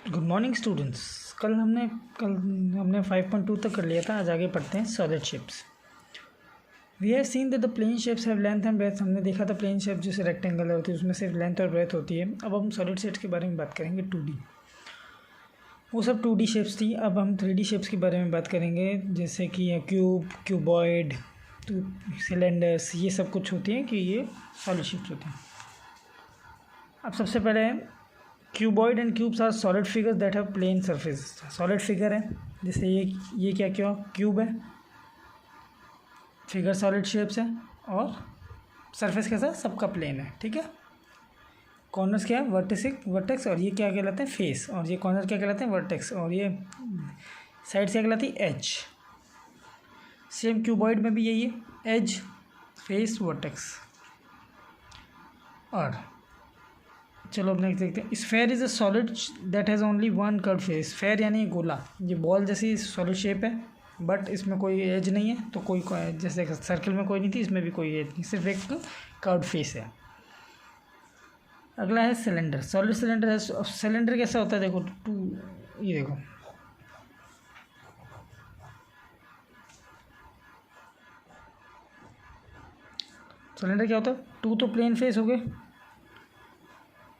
Good morning students. कल हमने 5.2 तक कर लिया था। आज आगे पढ़ते हैं solid shapes. We have seen that the plane shapes have length and breadth. हमने देखा था प्लेन शेप जैसे रेक्टेंगल होती है उसमें सिर्फ लेंथ और ब्रेथ होती है। अब हम सॉलिड शेप्स के बारे में बात करेंगे 2D। वो सब 2D शेप्स थी। अब हम 3D शेप्स के बारे में बात करेंगे, जैसे कि क्यूब, क्यूबॉइड, सिलेंडर्स, ये सब कुछ होती हैं कि ये सॉलिड शेप्स होती हैं। अब सबसे पहले cuboid and cubes are solid figures that have plane surface. Solid figure है, जैसे ये क्या क्यूब है, फिगर सॉलिड शेप्स है और सरफेस कैसा, सबका प्लेन है। ठीक है। कॉर्नर्स क्या है, वर्टेक्स, और ये क्या कहलाते हैं, फेस, और ये कॉर्नर क्या कहलाते हैं, वर्टेक्स, और ये साइड क्या कहलाती है, एज। सेम क्यूबॉइड में भी यही है, एज, फेस, वर्टेक्स। और चलो अब नेक्स्ट देखते हैं। Sphere is a solid that has only one curve face. Sphere यानी गोला, ये बॉल जैसी सॉलिड शेप है, बट इसमें कोई एज नहीं है। तो कोई जैसे सर्कल में कोई नहीं थी, इसमें भी कोई एज नहीं, सिर्फ एक कर्व फेस है। अगला है सिलेंडर। सॉलिड सिलेंडर है। सिलेंडर कैसा होता है, देखो ये देखो, सिलेंडर क्या होता है, टू तो प्लेन फेस हो गए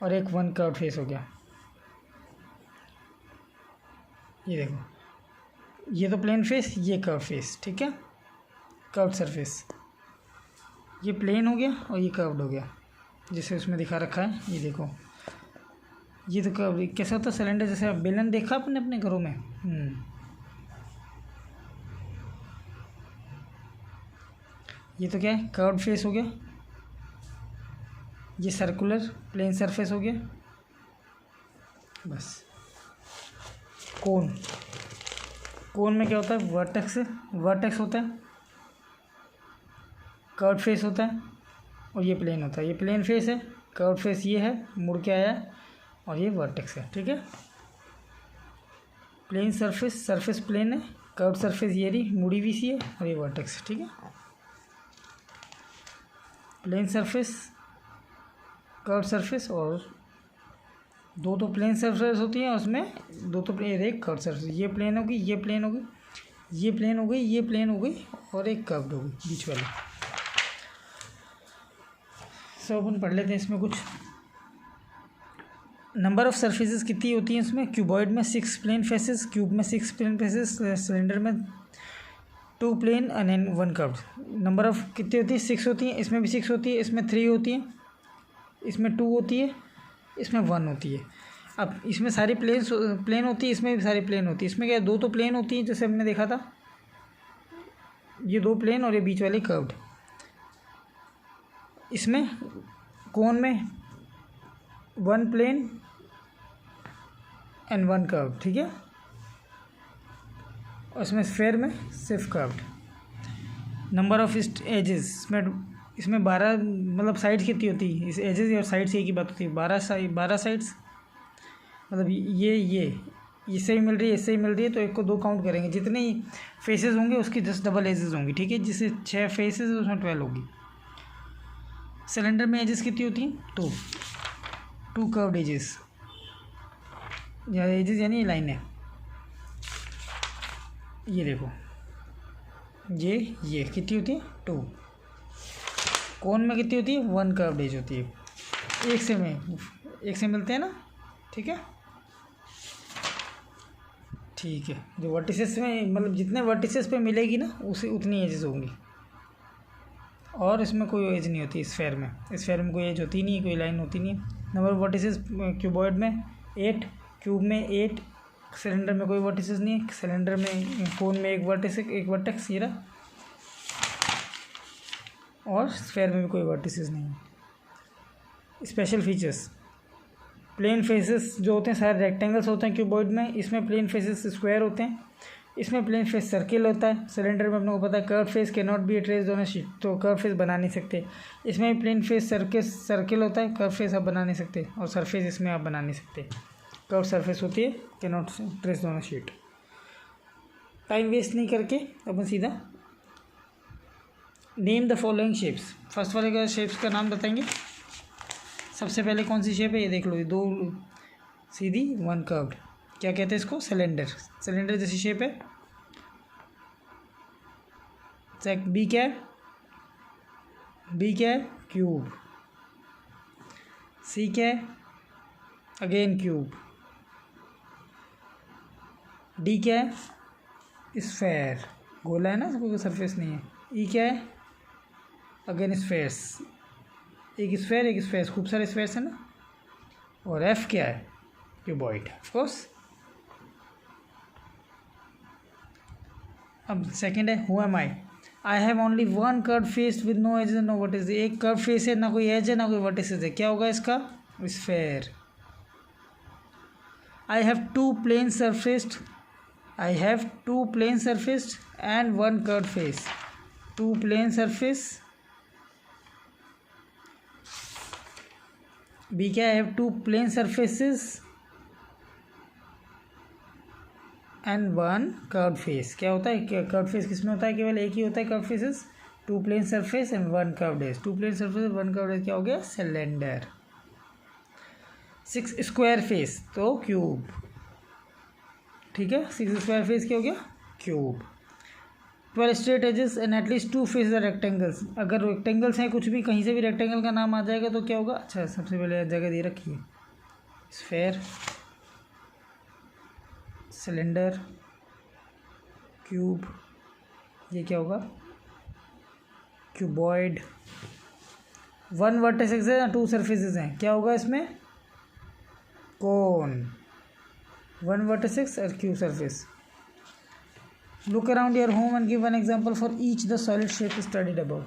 और एक वन कर्व फेस हो गया। ये देखो, ये तो प्लेन फेस, ये कर्व फेस। ठीक है, कर्व सरफेस, ये प्लेन हो गया और ये कर्व्ड हो गया, जैसे उसमें दिखा रखा है। ये देखो, ये तो कर्व कैसा होता है सिलेंडर, जैसे बेलन देखा आपने अपने घरों में। ये तो क्या है, कर्व्ड फेस हो गया। ये सर्कुलर प्लेन सरफेस हो गया। बस। कोन में क्या होता है, वर्टेक्स होता है, कर्व फेस होता है, और ये प्लेन होता है। ये प्लेन फेस है, कर्व फेस ये है, मुड़ के आया है, और ये वर्टेक्स है। ठीक है। प्लेन सरफेस प्लेन है, कर्व सरफेस ये रही मुड़ी हुई सी है, और ये वर्टेक्स है। ठीक है। प्लेन सरफेस, कर्व सरफेस, और दो तो प्लेन सरफेस होती है, उसमें दो तो प्लेन, एक कर्व सरफेस। ये प्लेन होगी, ये प्लेन होगी, ये प्लेन हो गई, ये प्लेन हो गई, और एक कर्व्ड होगी बीच वाली। सब अपन पढ़ लेते हैं इसमें कुछ। नंबर ऑफ सरफेसेस कितनी होती हैं इसमें, क्यूबॉइड में 6 प्लेन फेसेस, क्यूब में 6 प्लेन फेसेस, सिलेंडर में 2 plane and 1 curved. Number of कितनी होती है, 6 होती हैं। इसमें भी 6 होती है, इसमें 3 होती है, इसमें 2 होती है, इसमें 1 होती है। अब इसमें सारी प्लेन होती है, इसमें भी सारी प्लेन होती है। इसमें क्या है, 2 तो प्लेन होती है, जैसे हमने देखा था, ये 2 प्लेन और ये बीच वाली कर्व्ड। इसमें कोन में 1 प्लेन एंड 1 कर्व। ठीक है। और इसमें स्फेयर में सिर्फ कर्व्ड। नंबर ऑफ एजेस, इसमें 12, मतलब साइड्स कितनी होती है, इस एजेस और साइड्स एक ही बात होती है, 12 साइड्स, मतलब ये इससे ही मिल रही है, इससे ही मिल रही है, तो एक को 2 काउंट करेंगे। जितने ही फेसेस होंगे उसकी 10 डबल एजेस होंगी। ठीक है। जिससे 6 फेसेस उसमें 12 होगी। सिलेंडर में एजेस कितनी होती हैं, 2 कर्व्ड एजेस, या एजेस यानी लाइन है। ये देखो, ये कितनी होती है, 2। कोन में कितनी होती है, 1 कर्व्ड एज होती है। एक से मिलते हैं ना। ठीक है। ठीक है। जो वर्टिसेस में, मतलब जितने वर्टिसेस पे मिलेगी ना, उसे उतनी एजेस होंगी। और इसमें कोई एज नहीं होती स्फेयर में कोई एज होती नहीं है, कोई लाइन होती नहीं है। नंबर ऑफ वर्टिसेस क्यूबॉइड में 8, क्यूब में 8, सिलेंडर में कोई वर्टिसेस नहीं है। सिलेंडर में, कोन में एक वर्टेक्स ये रहा, और स्फेयर में भी कोई वर्टिसेस नहीं है। स्पेशल फीचर्स, प्लेन फेसेस जो होते हैं सारे रेक्टेंगल्स होते हैं क्यूबॉइड में। इसमें प्लेन फेसेस स्क्वायर होते हैं। इसमें प्लेन फेस सर्किल होता है। सिलेंडर में अपने को पता है curve face can not be traced on a sheet, तो कर्व फेस बना नहीं सकते। इसमें प्लेन फेस सर्किल होता है, कर्व फेस आप बना नहीं सकते, और सरफेस इसमें आप बना नहीं सकते। कर्व सरफेस होती है, can not traced on a sheet. Time waste नहीं करके अपन सीधा name the following shapes. First वाले का शेप्स का नाम बताएंगे। सबसे पहले कौन सी शेप है, ये देख लो, ये 2 सीधी 1 कर्व्ड। क्या कहते हैं इसको? सिलेंडर। सिलेंडर जैसी शेप है। बी क्या है? बी क्या है? क्यूब। सी क्या है? Again cube. डी क्या है? स्फेयर, गोला है ना, कोई सरफेस नहीं है। ई क्या है? अगेन स्फेयर्स, एक स्फेयर, खूब सारे स्फेयर्स है ना। और एफ क्या है? Cuboid, of course. अब सेकंड है, who am I have only one curve face with no edge no vertices. एक कर्व फेस है, ना कोई एज है ना कोई वर्टिसेस है, क्या होगा इसका? Sphere. I have two plane surfaced, I have two plane surface and one curved face. Two plane surface. B क्या? I have two plane surfaces and one curved face. क्या होता है curved face? किसमें होता है? केवल एक ही होता है curved faces. Two plane surface and one curved face. Two plane surface and one curved face क्या हो गया? सिलेंडर। 6 स्क्वायर फेस तो क्यूब, ठीक है। 6 स्क्वायर फेस क्या हो गया? Cube. 12 straight edges and at least 2 face are rectangles. अगर रेक्टेंगल्स हैं, कुछ भी कहीं से भी रेक्टेंगल का नाम आ जाएगा तो क्या होगा? अच्छा, सबसे पहले जगह दे रखी है, स्फेयर, सिलेंडर, क्यूब, ये क्या होगा? क्यूबॉइड। 1 वर्टेक्स है, 2 सरफेसेस हैं, क्या होगा इसमें? कोन। 1 vertex or cube surface. Look around your home and give one example for each the solid shape studied above.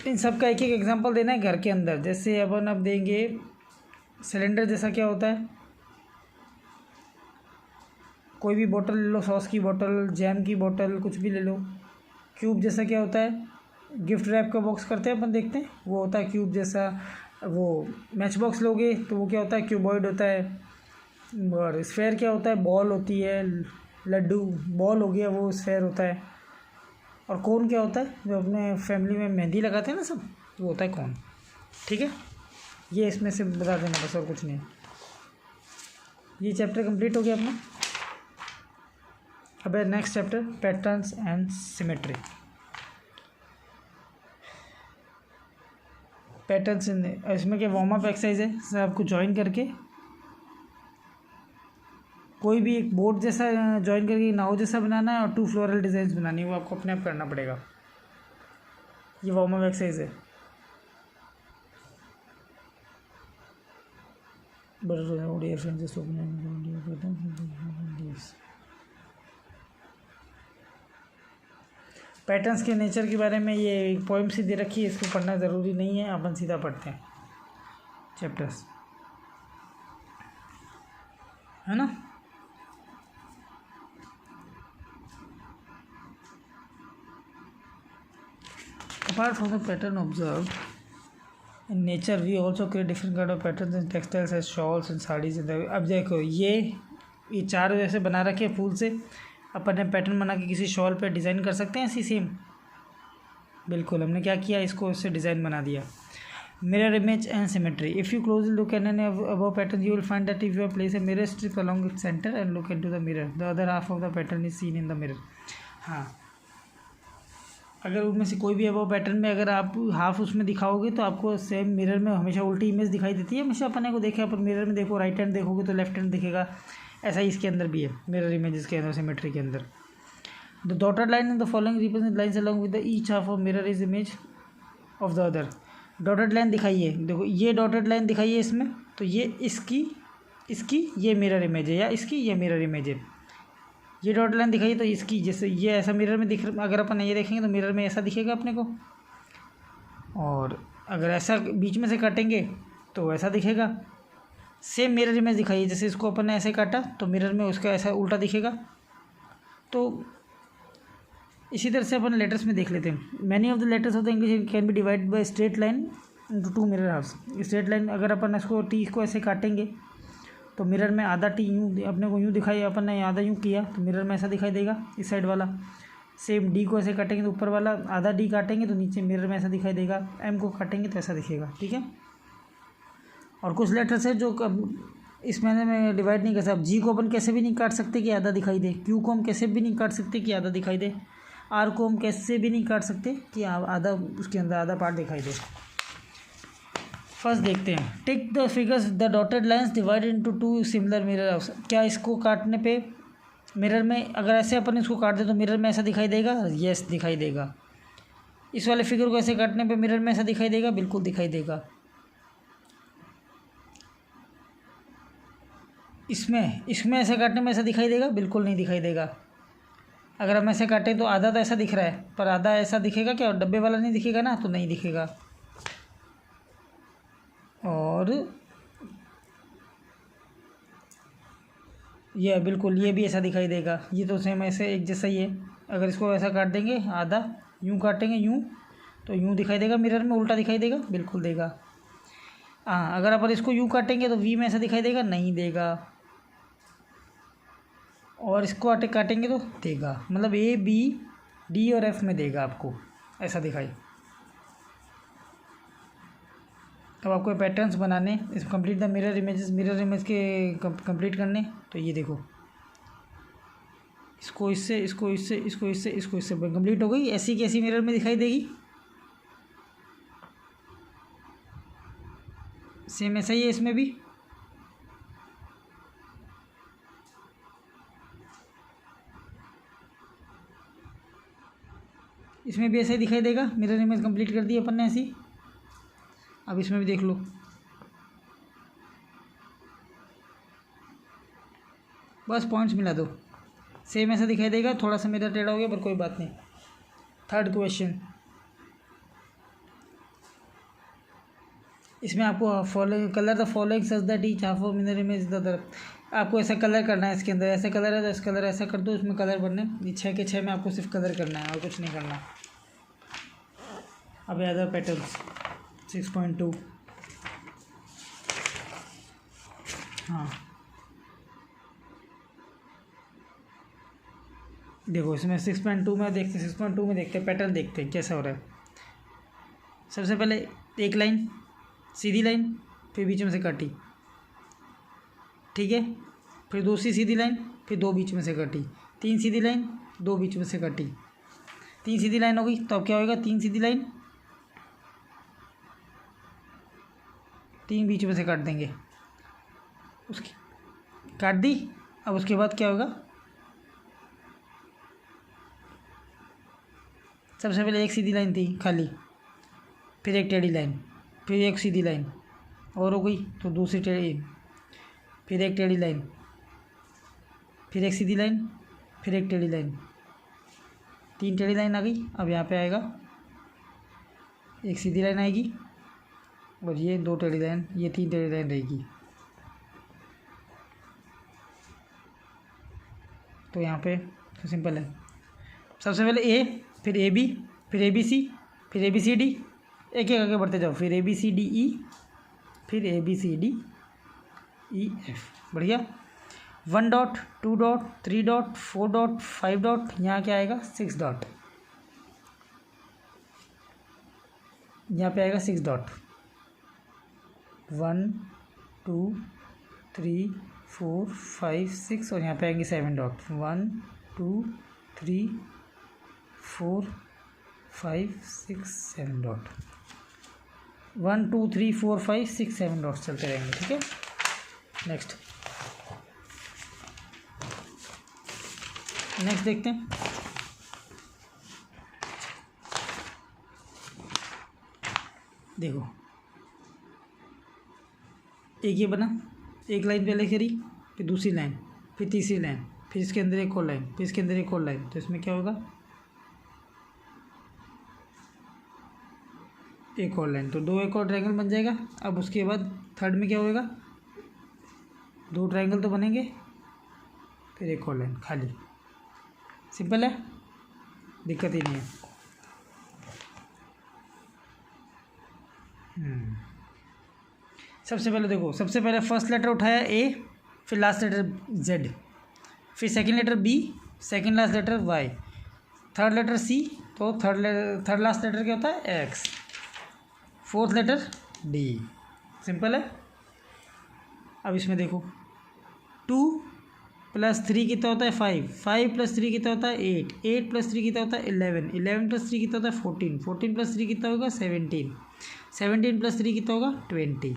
इन सब का एक एक एग्जांपल देना है घर के अंदर। जैसे अपन अब देंगे सिलेंडर जैसा क्या होता है? कोई भी बोतल ले लो, सॉस की बोतल, जैम की बोतल, कुछ भी ले लो। क्यूब जैसा क्या होता है? गिफ्ट रैप का बॉक्स करते हैं अपन, देखते हैं, वो होता है क्यूब जैसा। वो मैच बॉक्स लोगे तो वो क्या होता है? क्यूबॉइड होता है। और स्फेयर क्या होता है? बॉल होती है, लड्डू बॉल हो गया, वो स्फेयर होता है। और कोन क्या होता है? जो अपने फैमिली में मेहंदी लगाते हैं ना सब, वो होता है कोन, ठीक है। ये इसमें से बता देना बस, और कुछ नहीं। ये चैप्टर कंप्लीट हो गया अपना। अब है next chapter, patterns and symmetry. Patterns इसमें क्या वार्म अप एक्सरसाइज है, सर आपको ज्वाइन करके कोई भी एक बोर्ड जैसा ज्वाइन करके नाव जैसा बनाना है और 2 फ्लोरल डिज़ाइंस बनानी है, वो आपको अपने आप करना पड़ेगा। ये वार्म अप एक्सरसाइज है। पैटर्न्स के नेचर के बारे में ये एक पोइम सी दे रखी है, इसको पढ़ना ज़रूरी नहीं है, अपन सीधा पढ़ते हैं चैप्टर्स, है ना। Apart from the pattern observed in nature, we also create different kind of patterns in textiles as shawls and sarees. अब देखो ये 4 जैसे बना रखे फूल से, अपन ने पैटर्न बना के किसी शॉल पे डिज़ाइन कर सकते हैं ऐसी सेम। बिल्कुल, हमने क्या किया, इसको इससे डिज़ाइन बना दिया। Mirror image and symmetry. If you closely look at any above pattern you will find that if you place a mirror strip along its centre and look into the mirror the other half of the pattern is seen in the mirror. हाँ, अगर उनमें से कोई भी above pattern में अगर आप half उसमें दिखाओगे तो आपको सेम मिरर में हमेशा उल्टी इमेज दिखाई देती है। हमेशा अपने को देखे, अपन मिरर में देखो, राइट हैंड देखोगे तो लेफ्ट हैंड दिखेगा, ऐसा ही इसके अंदर भी है, मिरर इमेजेस के अंदर, सिमेट्री के अंदर। The dotted line in the following represent lines along with the each half of mirror is image of the other. Dotted line दिखाइए, देखो ये डॉटेड लाइन दिखाइए इसमें, तो ये इसकी ये मिरर इमेज है, या इसकी ये मिरर इमेज है। ये डॉटेड लाइन दिखाइए तो इसकी, जैसे ये ऐसा मिरर में दिख, अगर अपन ये देखेंगे तो मिरर में ऐसा दिखेगा अपने को, और अगर ऐसा बीच में से काटेंगे तो ऐसा दिखेगा। सेम मिरर इमेज दिखाइए, जैसे इसको अपन ने ऐसे काटा तो मिरर में उसका ऐसा उल्टा दिखेगा। तो इसी तरह से अपन लेटर्स में देख लेते हैं। Many of the letters of the English can be divide by straight line into 2 mirror halves. Straight line अगर अपन इसको टी को ऐसे काटेंगे तो मिरर में आधा टी यूँ अपने को यूँ दिखाई, अपन ने आधा यूँ किया तो मिरर में ऐसा दिखाई देगा इस साइड वाला। सेम डी को ऐसे काटेंगे तो ऊपर वाला आधा डी काटेंगे तो नीचे मिरर में ऐसा दिखाई देगा। एम को काटेंगे तो ऐसा दिखेगा, ठीक है। और कुछ लेटर्स है जो इस मैंने में डिवाइड नहीं कर सकते। अब जी को अपन कैसे भी नहीं काट सकते कि आधा दिखाई दे, क्यू को हम कैसे भी नहीं काट सकते कि आधा दिखाई दे, आर को हम कैसे भी नहीं काट सकते कि आधा उसके अंदर आधा पार्ट दिखाई दे। फर्स्ट देखते हैं, tick the figures the dotted lines divided into two similar mirror. क्या इसको काटने पे मिरर में, अगर ऐसे अपन इसको काट दे तो मिरर में ऐसा दिखाई देगा? यस दिखाई देगा। इस वाले फिगर को ऐसे काटने पे मिरर में ऐसा दिखाई देगा? बिल्कुल दिखाई देगा। इसमें ऐसे काटने में ऐसा दिखाई देगा? बिल्कुल नहीं दिखाई देगा। अगर हम ऐसे काटें तो आधा तो ऐसा दिख रहा है, पर आधा ऐसा दिखेगा क्या? डब्बे वाला नहीं दिखेगा ना, तो नहीं दिखेगा। और ये बिल्कुल ये भी ऐसा दिखाई देगा। ये तो सेम ऐसे एक जैसा ही है। अगर इसको ऐसा काट देंगे, आधा यूँ काटेंगे यूँ, तो यूँ दिखाई देगा मिरर में, उल्टा दिखाई देगा? बिल्कुल देगा। हाँ, अगर अपन इसको यूँ काटेंगे तो वी में ऐसा दिखाई देगा? नहीं देगा। और इसको काटेंगे तो देगा, मतलब ए बी डी और एफ में देगा आपको ऐसा दिखाई। अब आपको पैटर्न्स बनाने, इस कंप्लीट द मिरर इमेज के कंप्लीट करने, तो ये देखो, इसको इससे कंप्लीट हो गई। ऐसी की ऐसी मिरर में दिखाई देगी। सेम ऐसा ही है इसमें भी। इसमें भी ऐसा ही दिखाई देगा। मिरर इमेज कंप्लीट कर दी अपन ने ऐसी। अब इसमें भी देख लो, बस पॉइंट्स मिला दो, सेम ऐसा दिखाई देगा। थोड़ा सा मिरर टेढ़ा हो गया पर कोई बात नहीं। थर्ड क्वेश्चन, इसमें आपको following colour the following such that each half of mirror image the तरफ। आपको ऐसा कलर करना है, इसके अंदर ऐसा कलर है तो इस कलर ऐसा कर दो, इसमें कलर बनने। ये 6 के 6 में आपको सिर्फ कलर करना है और कुछ नहीं करना। अब अदर पैटर्न्स 6.2। हाँ देखो, इसमें 6.2 में देखते 6.2 में देखते पैटर्न, देखते हैं कैसा हो रहा है। सबसे पहले एक लाइन, सीधी लाइन, फिर बीच में से काटी, ठीक है। फिर दूसरी सीधी लाइन, फिर 2 बीच में से काटी, 3 सीधी लाइन, 2 बीच में से काटी, 3 सीधी लाइन हो गई। तो अब क्या होगा? 3 सीधी लाइन, 3 बीच में से काट देंगे, उसकी काट दी। अब उसके बाद क्या होगा? सबसे पहले एक सीधी लाइन थी खाली, फिर एक टेढ़ी लाइन, फिर एक सीधी लाइन और हो गई, तो दूसरी टेढ़ी, फिर एक टेढ़ी लाइन, फिर एक सीधी लाइन, फिर एक टेढ़ी लाइन, 3 टेढ़ी लाइन आ गई। अब यहाँ पे आएगा एक सीधी लाइन आएगी और ये 2 टेढ़ी लाइन, ये 3 टेढ़ी लाइन रहेगी। तो यहाँ पे तो सिंपल है। सबसे पहले ए, फिर ए बी, फिर ए बी सी, फिर ए बी सी डी, एक एक आगे बढ़ते जाओ, फिर A B C D E, फिर A B C D E F. बढ़िया। 1 dot, 2 dot, 3 dot, 4 dot, 5 dot, यहाँ क्या आएगा? 6 डॉट। यहाँ पे आएगा 6 डॉट। 1 2 3 4 5 6 और यहाँ पे आएंगे 7 डॉट। 1 2 3 4 5 6 7 डॉट। 1 2 3 4 5 6 7 डॉट्स चलते रहेंगे, ठीक है। नेक्स्ट देखते हैं। देखो, एक ये बना, एक लाइन पहले करी, फिर दूसरी लाइन, फिर तीसरी लाइन, फिर इसके अंदर एक और लाइन, फिर इसके अंदर एक और लाइन। तो इसमें क्या होगा? एक और लाइन, तो 2 एक और ट्रायंगल बन जाएगा। अब उसके बाद थर्ड में क्या होएगा? 2 ट्रायंगल तो बनेंगे, फिर एक और लाइन खाली। सिंपल है, दिक्कत ही नहीं है। सबसे पहले देखो, सबसे पहले फर्स्ट लेटर उठाया ए, फिर लास्ट लेटर जेड, फिर second letter B, second last letter Y, third letter C, तो थर्ड लास्ट लेटर क्या होता है? X, fourth letter D. Simple है। अब इसमें देखो 2 + 3 कितना होता है 5, 5 + 3 कितना होता है 8, 8 + 3 कितना होता है 11, 11 + 3 कितना होता है 14, 14 + 3 कितना होगा 17, 17 + 3 कितना होगा 20।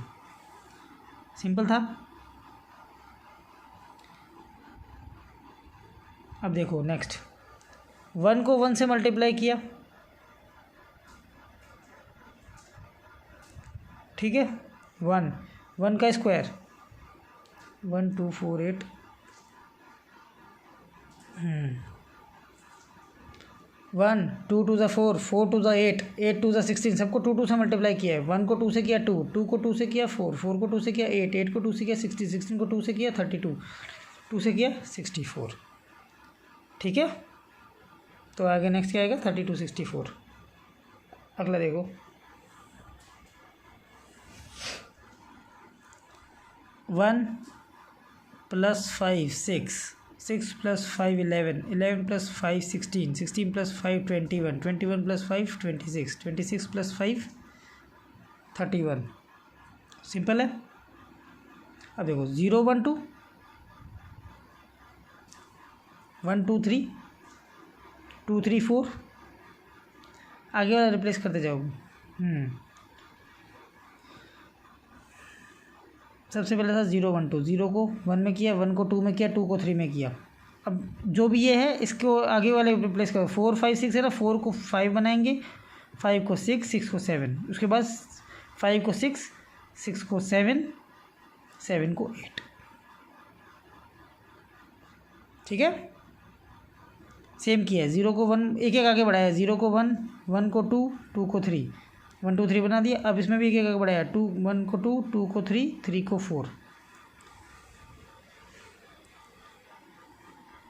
सिंपल था। अब देखो नेक्स्ट 1 को 1 से मल्टीप्लाई किया, ठीक है, 1 का स्क्वायर 1 2 4 8, 1 2 2 ज़ा 4, 4 2 ज़ा 8, 8 2 ज़ा 16, सबको 2 2 से मल्टीप्लाई किया है। 1 को 2 से किया 2, 2 को 2 से किया 4, 4 को 2 से किया 8, 8 को 2 से किया 60, 16 को 2 से किया 32, 2 से किया 64। ठीक है, तो आगे नेक्स्ट क्या आएगा 32 64। अगला देखो 1 + 5 6, 6 + 5 11, 11 + 5 16, 16 + 5 21, 21 + 5 26, 26 + 5 31। सिंपल है। अब देखो 0 1 2, 1 2 3, 2 3 4, आगे वाला रिप्लेस करते जाओ। सबसे पहले था 0 1 2, 0 को 1 में किया, 1 को 2 में किया, 2 को 3 में किया। अब जो भी ये है इसको आगे वाले रिप्लेस करो। 4 5 6 है ना, 4 को 5 बनाएंगे, 5 को 6, 6 को 7, उसके बाद 5 को 6, 6 को 7, 7 को 8। ठीक है, सेम किया है। 0 को 1 एक एक आगे बढ़ाया, 0 को 1, 1 को 2, 2 को 3, 1 2 3 बना दिया। अब इसमें भी एक एक आगे बढ़ाया, 2 1 को 2, 2 को 3, 3 को 4।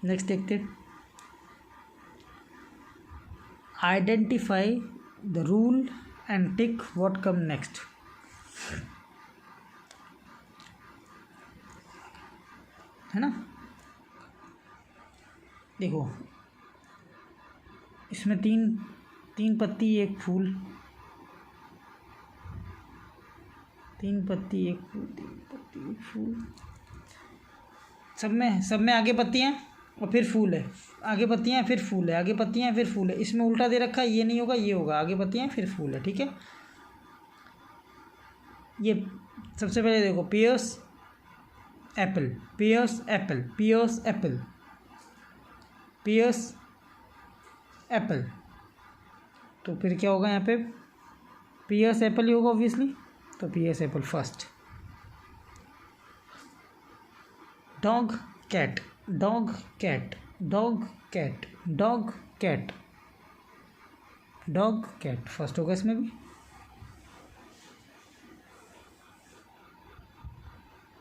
नेक्स्ट देखते, identify the rule and tick what come next. है ना, देखो इसमें तीन पत्ती एक फूल, 3 पत्ती एक फूल, 3 पत्ती एक फूल, सब में आगे पत्तियाँ और फिर फूल है, आगे पत्तियाँ हैं फिर फूल है, आगे पत्तियाँ हैं फिर फूल है। इसमें उल्टा दे रखा है, ये नहीं होगा ये होगा, आगे पत्तियाँ हैं फिर फूल है। ठीक है, ये सबसे पहले देखो pears apple, pears apple, pears apple, pears apple, तो फिर क्या होगा यहाँ पे पियर्स एप्पल ही होगा ऑब्वियसली, तो pears apple first. Dog cat, dog cat, dog cat, dog cat, dog cat first होगा इसमें भी।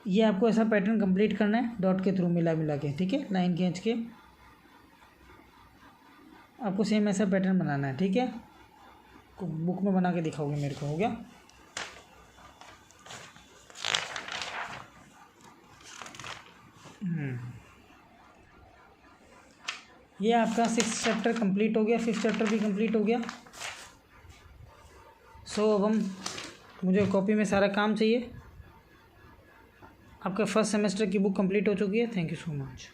ये आपको ऐसा पैटर्न कंप्लीट करना है डॉट के थ्रू मिला के। ठीक है, लाइन खींच के आपको सेम ऐसा पैटर्न बनाना है। ठीक है, बुक में बना के दिखाओगे मेरे को, हो गया। ये आपका 6th चैप्टर कंप्लीट हो गया, 5th चैप्टर भी कंप्लीट हो गया। सो अब मुझे कॉपी में सारा काम चाहिए। आपका फर्स्ट सेमेस्टर की बुक कंप्लीट हो चुकी है। Thank you so much.